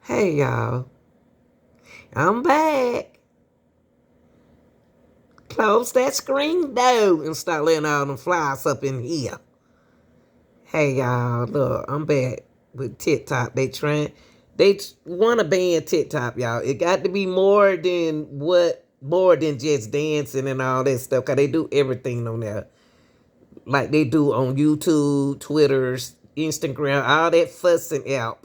Hey y'all, I'm back. Close that screen door and start letting all them flies up in here. Hey y'all, look, I'm back with TikTok. They want to ban TikTok, y'all. It got to be more than just dancing and all that stuff. Cause they do everything on there, like they do on YouTube, Twitter's, Instagram, all that fussing out.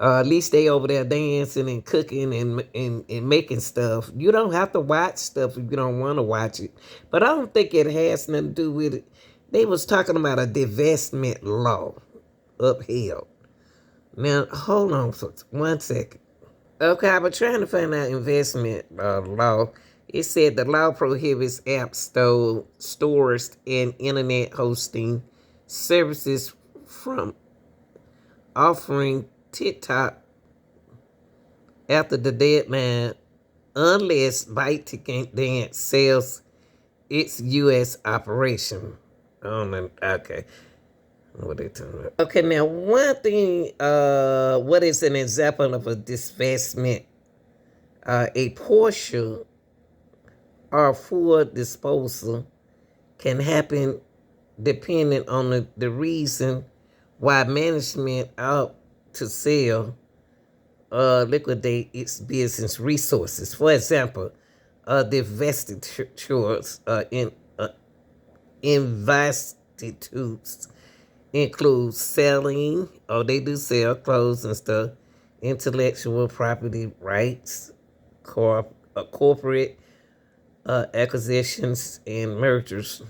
At least they over there dancing and cooking and making stuff. You don't have to watch stuff if you don't want to watch it. But I don't think it has nothing to do with it. They was talking about a divestment law upheld. Now, hold on for 1 second. Okay, I was trying to find out investment law. It said the law prohibits stores and internet hosting services from offering TikTok after the deadline unless ByteDance sells its U.S. operation. I don't know. Okay. What they talking about? Okay, now one thing, what is an example of a divestment? A portion or full disposal can happen depending on the reason why management out to sell liquidate its business resources. For example, divestitures in investitutes include selling, or they do sell clothes and stuff, intellectual property rights, corporate acquisitions and mergers,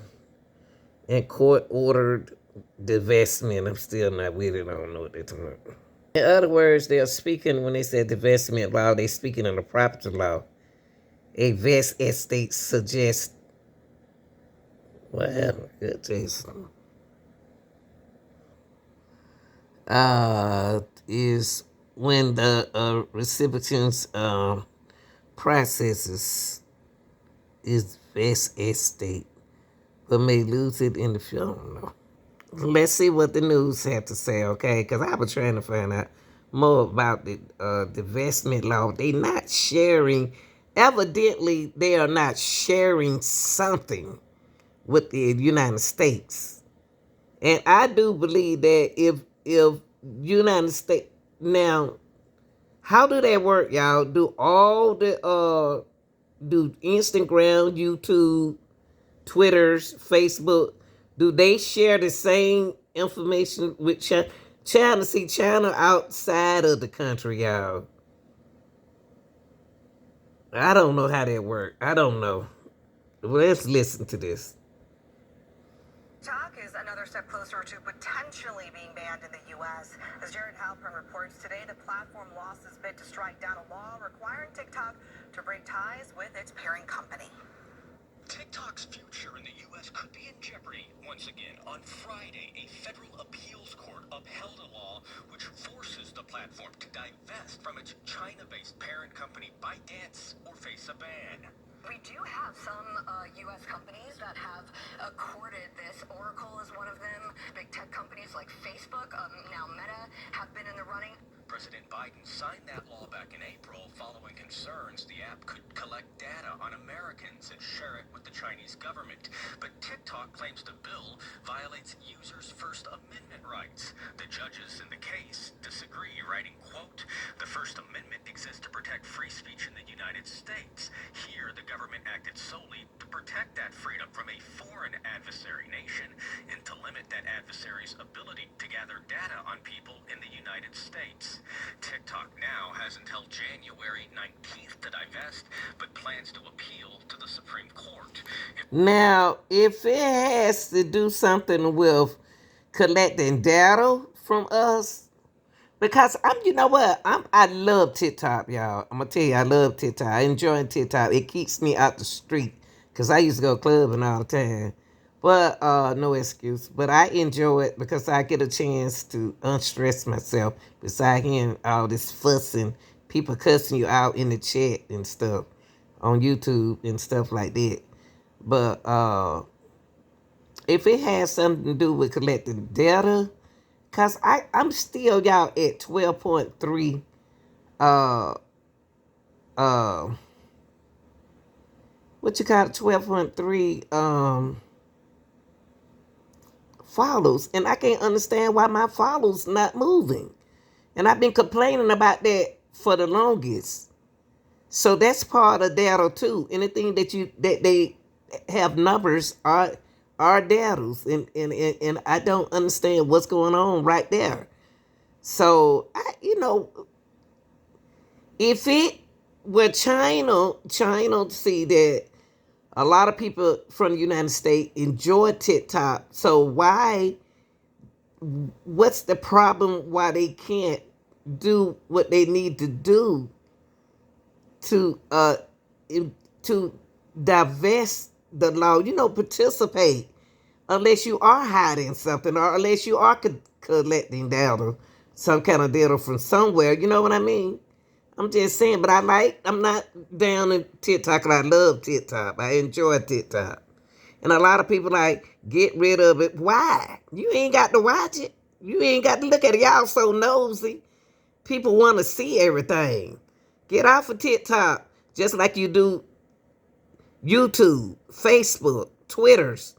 and court ordered divestment. I'm still not with it. I don't know what they're talking about. In other words, they're speaking, when they said divestment law, they're speaking of the property law. A vest estate suggests, what happened? Good Jason. Is when the recipient's processes is vest estate, but may lose it in the future. I don't know. Let's see what the news had to say, okay? Because I was trying to find out more about the divestment law. They not sharing. Evidently, they are not sharing something with the United States, and I do believe that if United States now, how do that work, y'all? Do all the do Instagram, YouTube, Twitter's, Facebook, do they share the same information with China? China, see, China outside of the country, y'all. I don't know how that works. I don't know. Let's listen to this. TikTok is another step closer to potentially being banned in the U.S. As Jared Halpern reports today, the platform lost its bid to strike down a law requiring TikTok to break ties with its parent company. TikTok's future in the U.S. could be in jeopardy once again. On Friday, a federal appeals court upheld a law which forces the platform to divest from its China-based parent company ByteDance or face a ban. We do have some U.S. companies that have courted this. Oracle is one of them. Big tech companies like Facebook, now Meta, have been in the running. President Biden signed that law back in April following concerns the app could collect data on Americans and share it with the Chinese government. But TikTok claims the bill violates users' First Amendment rights. The judges in the case disagree, writing, quote, "The First Amendment exists to protect free speech in the United States. Here, the government acted solely to protect that freedom from a foreign adversary nation and to limit that adversary's ability to gather data on people in the United States. TikTok now has until January 19th to divest, but plans to appeal to the Supreme Court." Now, if it has to do something with collecting data from us, because you know what, I love TikTok, y'all. I'm gonna tell you, I love TikTok. I enjoy TikTok. It keeps me out the street, cause I used to go clubbing all the time. But no excuse. But I enjoy it because I get a chance to unstress myself. Besides hearing all this fussing, people cussing you out in the chat and stuff on YouTube and stuff like that. But if it has something to do with collecting data, cause I'm still, y'all, at 12.3 uh uh what you call it, 12.3 follows, and I can't understand why my follows not moving. And I've been complaining about that for the longest. So that's part of data too. Anything that they have numbers are data, and I don't understand what's going on right there. So if it were China see that a lot of people from the United States enjoy TikTok. So what's the problem why they can't do what they need to do to to divest the law, participate, unless you are hiding something or unless you are collecting data, some kind of data from somewhere, you know what I mean? I'm just saying, but I'm not down in TikTok, and I love TikTok. I enjoy TikTok. And a lot of people get rid of it. Why? You ain't got to watch it. You ain't got to look at it. Y'all so nosy. People want to see everything. Get off of TikTok just like you do YouTube, Facebook, Twitters,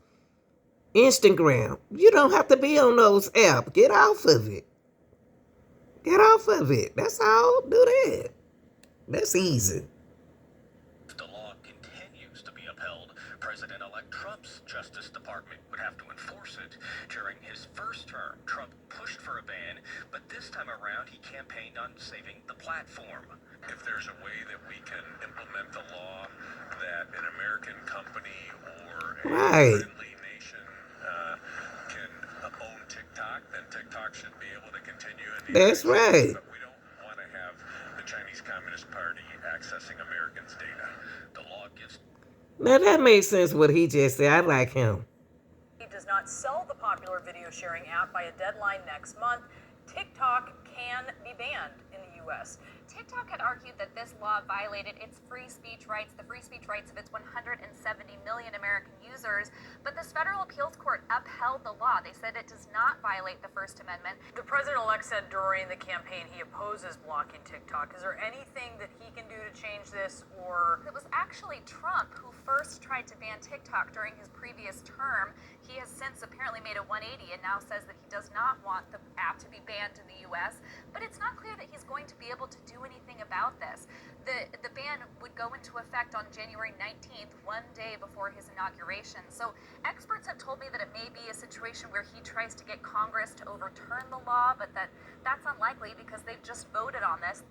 Instagram. You don't have to be on those apps. Get off of it. Get off of it. That's all. Do that. That's easy. If the law continues to be upheld, President-elect Trump's Justice Department would have to enforce it. During his first term, Trump pushed for a ban, but this time around he campaigned on saving the platform. If there's a way that we can implement the law that an American company or a friendly nation can own TikTok, then TikTok should be able to continue. That's right. But we don't want to have the Chinese Communist Party accessing Americans' data. The law gives... Now that makes sense what he just said. I like him. He does not sell the popular video sharing app by a deadline next month. TikTok can be banned in the U.S. TikTok had argued that this law violated its free speech rights, the free speech rights of its 170 million American users, but this federal appeals court upheld the law. They said it does not violate the First Amendment. The president-elect said during the campaign he opposes blocking TikTok. Is there anything that he can do to change this, or... It was actually Trump who first tried to ban TikTok during his previous term. He has since apparently made a 180 and now says that he does not want the app to be banned in the U.S., but it's not clear that he's going to be able to do anything about this. The ban would go into effect on January 19th, one day before his inauguration. So experts have told me that it may be a situation where he tries to get Congress to overturn the law, but that's unlikely because they've just voted on this.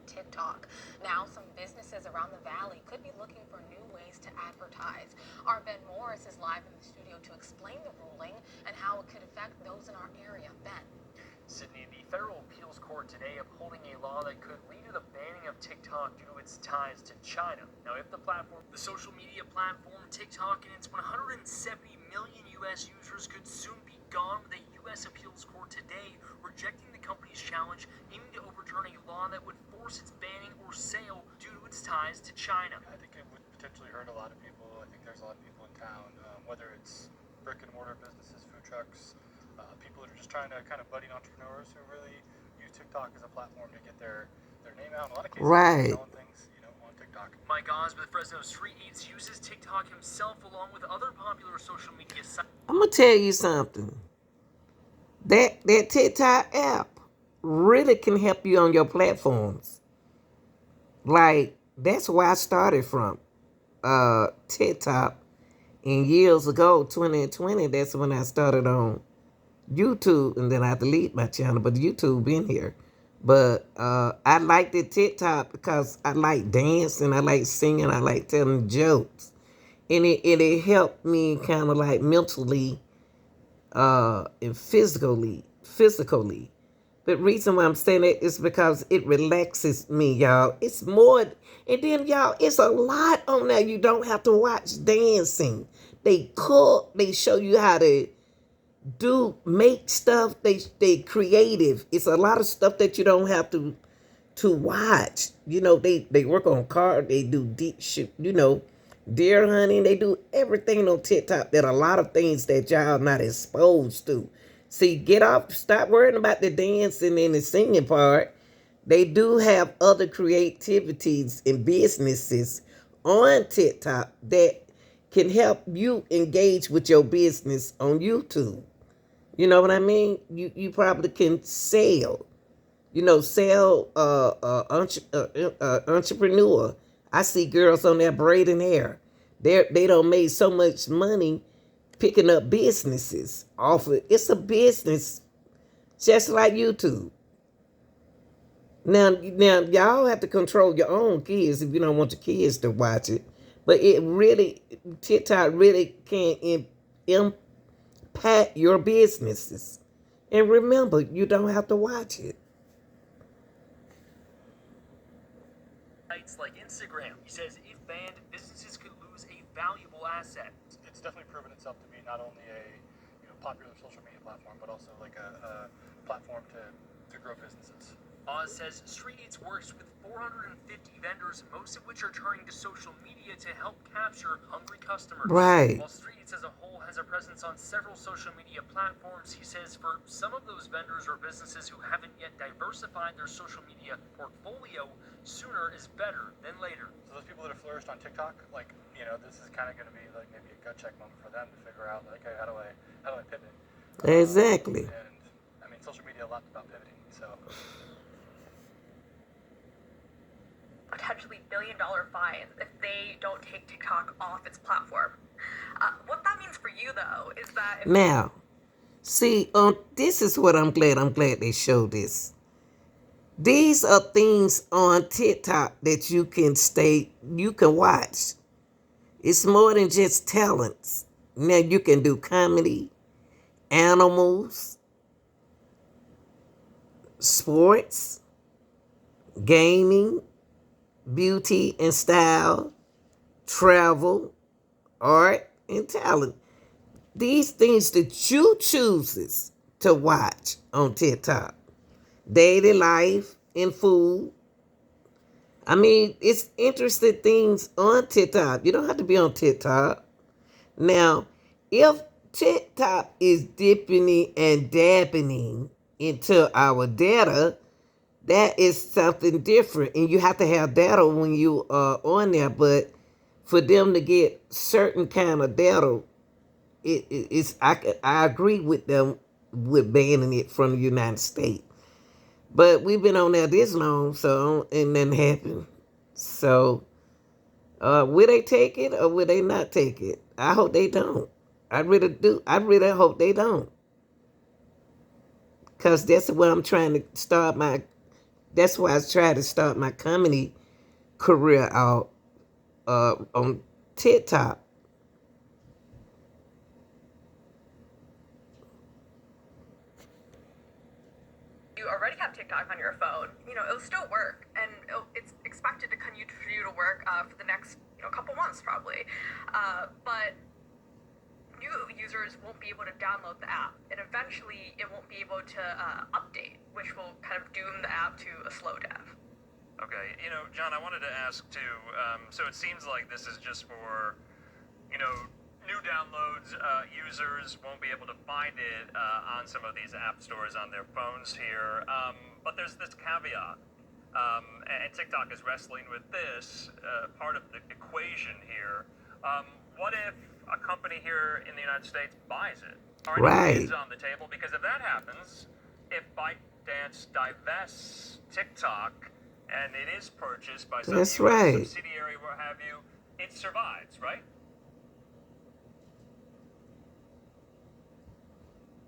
TikTok. Now, some businesses around the valley could be looking for new ways to advertise. Our Ben Morris is live in the studio to explain the ruling and how it could affect those in our area. Ben. Sydney, the federal appeals court today upholding a law that could lead to the banning of TikTok due to its ties to China. Now, if the social media platform TikTok and its 170 million U.S. users could soon be gone, with a U.S. appeals court today rejecting the company's challenge, aiming to overturn a law that would force its banning or sale due to its ties to China. I think it would potentially hurt a lot of people. I think there's a lot of people in town, whether it's brick and mortar businesses, food trucks, people that are just trying to kind of budding entrepreneurs who really use TikTok as a platform to get their name out. In a lot of cases, selling things, on TikTok. Mike Osmond, the president of Street Eats, uses TikTok himself along with other popular social media sites. I'm gonna tell you something. That TikTok app really can help you on your platforms. Like, that's where I started from. TikTok. And years ago, 2020, that's when I started on YouTube, and then I deleted my channel, but YouTube been here. But I liked the TikTok because I like dancing, I like singing, I like telling jokes. And it helped me kind of like mentally and physically. But reason why I'm saying it is because it relaxes me, y'all. It's more, and then y'all, it's a lot on there. You don't have to watch dancing. They cook, they show you how to make stuff. They creative. It's a lot of stuff that you don't have to watch. They work on cars, they do deer hunting, they do everything on TikTok, that a lot of things that y'all not exposed to. See, get off, stop worrying about the dancing and the singing part. They do have other creativities and businesses on TikTok that can help you engage with your business on YouTube. You know what I mean? You probably can sell. Sell entrepreneur. I see girls on there braiding hair. They don't made so much money picking up businesses off of it's a business just like YouTube. Now, y'all have to control your own kids if you don't want your kids to watch it. But TikTok really can impact your businesses. And remember, you don't have to watch it. Sites like Instagram, he says, if banned, businesses could lose a valuable asset. It's definitely proven itself to be not only a popular social media platform, but also like a platform to grow businesses. Oz says Street Eats works with 450 vendors, most of which are turning to social media to help capture hungry customers. Right. While Street Eats as a whole has a presence on several social media platforms, he says for some of those vendors or businesses who haven't yet diversified their social media portfolio, sooner is better than later. So those people that have flourished on TikTok, this is kind of going to be like maybe a gut check moment for them to figure out, like, hey, how do I pivot? Exactly. And I mean, social media a lot about pivoting, so. Potentially billion-dollar fines if they don't take TikTok off its platform. What that means for you, though, is that Now, see, this is what I'm glad they showed this. These are things on TikTok that you can watch. It's more than just talents. Now you can do comedy, animals, sports, gaming, beauty and style, travel, art, and talent. These things that you chooses to watch on TikTok. Daily life and food. I mean, it's interesting things on TikTok. You don't have to be on TikTok. Now, if TikTok is dipping and dabbing into our data, that is something different. And you have to have data when you are on there. But for them to get certain kind of data, I agree with them with banning it from the United States. But we've been on there this long, so and nothing happened. So, will they take it or will they not take it? I hope they don't. I really do. I really hope they don't. Because that's what I'm trying to start that's why I tried to start my comedy career out on TikTok. you already have TikTok on your phone, it'll still work, and it's expected to continue to work for the next couple months probably. But new users won't be able to download the app, and eventually it won't be able to update, which will kind of doom the app to a slow dev. Okay, John, I wanted to ask too, so it seems like this is just for, new downloads, users won't be able to find it on some of these app stores on their phones here, but there's this caveat, and TikTok is wrestling with this part of the equation here. What if a company here in the United States buys it? Are any bids on the table? Because if that happens, if ByteDance divests TikTok and it is purchased by some subsidiary, what have you, it survives, right?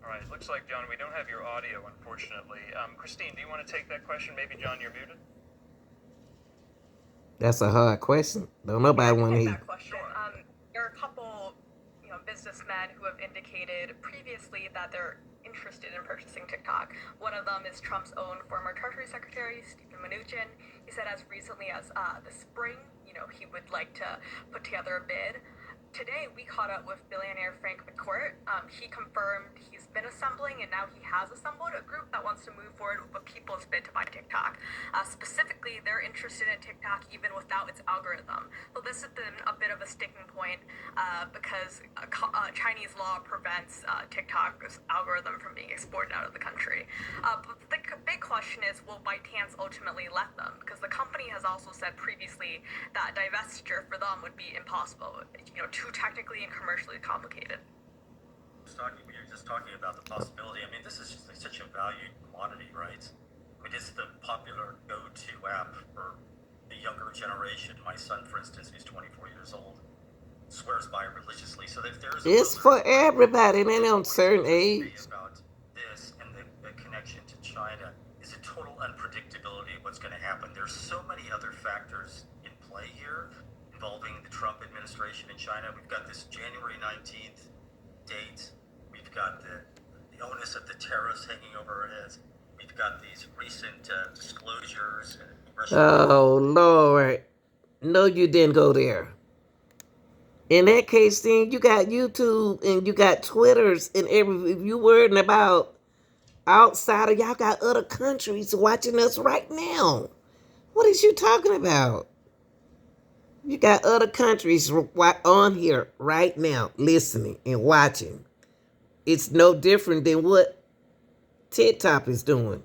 All right, looks like, John, we don't have your audio, unfortunately. Christine, do you want to take that question? Maybe, John, you're muted? That's a hard question. Don't nobody want to hear. That question. There are a couple, businessmen who have indicated previously that they're interested in purchasing TikTok. One of them is Trump's own former Treasury Secretary, Steven Mnuchin. He said as recently as the spring, he would like to put together a bid. Today, we caught up with billionaire Frank McCourt. He confirmed he's been assembling, and now he has assembled a group that wants to move forward with a people's bid to buy TikTok. Specifically, they're interested in TikTok even without its algorithm. So this has been a bit of a sticking point because Chinese law prevents TikTok's algorithm from being exported out of the country. But the big question is, will ByteDance ultimately let them? Because the company has also said previously that divestiture for them would be impossible, too technically and commercially complicated. We were just talking about the possibility. I mean, this is just such a valued commodity, right? I mean, it's the popular go-to app for the younger generation. My son, for instance, who's 24 years old, swears by it religiously. So if there's It's for everybody, and they on certain age. About this and the connection to China is a total unpredictability of what's going to happen. There's so many other factors in play here involving the Trump administration in China. We've got this January 19th date. We've got the onus of the tariffs hanging over our heads. We've got these recent disclosures. Oh, Lord. No, you didn't go there. In that case, then you got YouTube and you got Twitters and if you worried about outside of y'all got other countries watching us right now. What is you talking about? You got other countries on here right now listening and watching. It's no different than what TikTok is doing.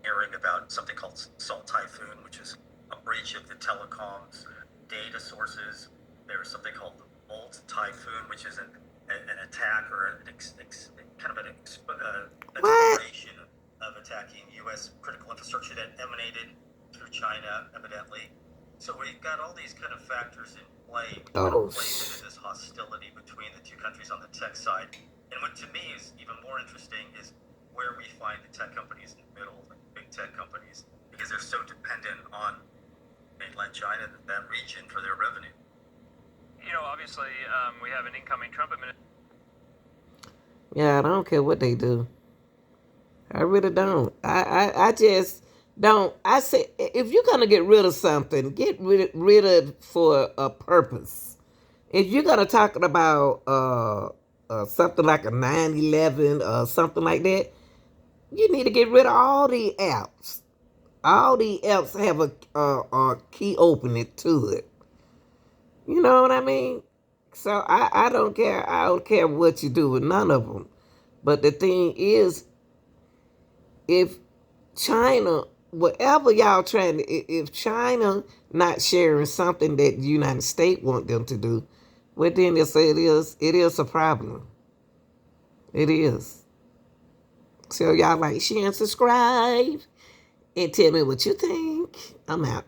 Hearing about something called Salt Typhoon, which is a breach of the telecoms data sources. There's something called the Volt Typhoon, which is an attack or kind of an exploration of attacking U.S. critical infrastructure that emanated through China, evidently. So we've got all these kind of factors in play into this hostility between the two countries on the tech side. And what to me is even more interesting is where we find the tech companies in the middle, the big tech companies, because they're so dependent on mainland China, that region, for their revenue. Obviously, we have an incoming Trump administration. Yeah, I don't care what they do. I really don't. I just don't. I say, if you're going to get rid of something, get rid of it for a purpose. If you're going to talk about something like a 9/11 or something like that, you need to get rid of all the apps. All the apps have a key opening to it. You know what I mean? So I don't care. I don't care what you do with none of them. But the thing is, if China, whatever y'all trying to, if China not sharing something that the United States want them to do, well then it is a problem. It is. So y'all like, share and subscribe and tell me what you think. I'm out.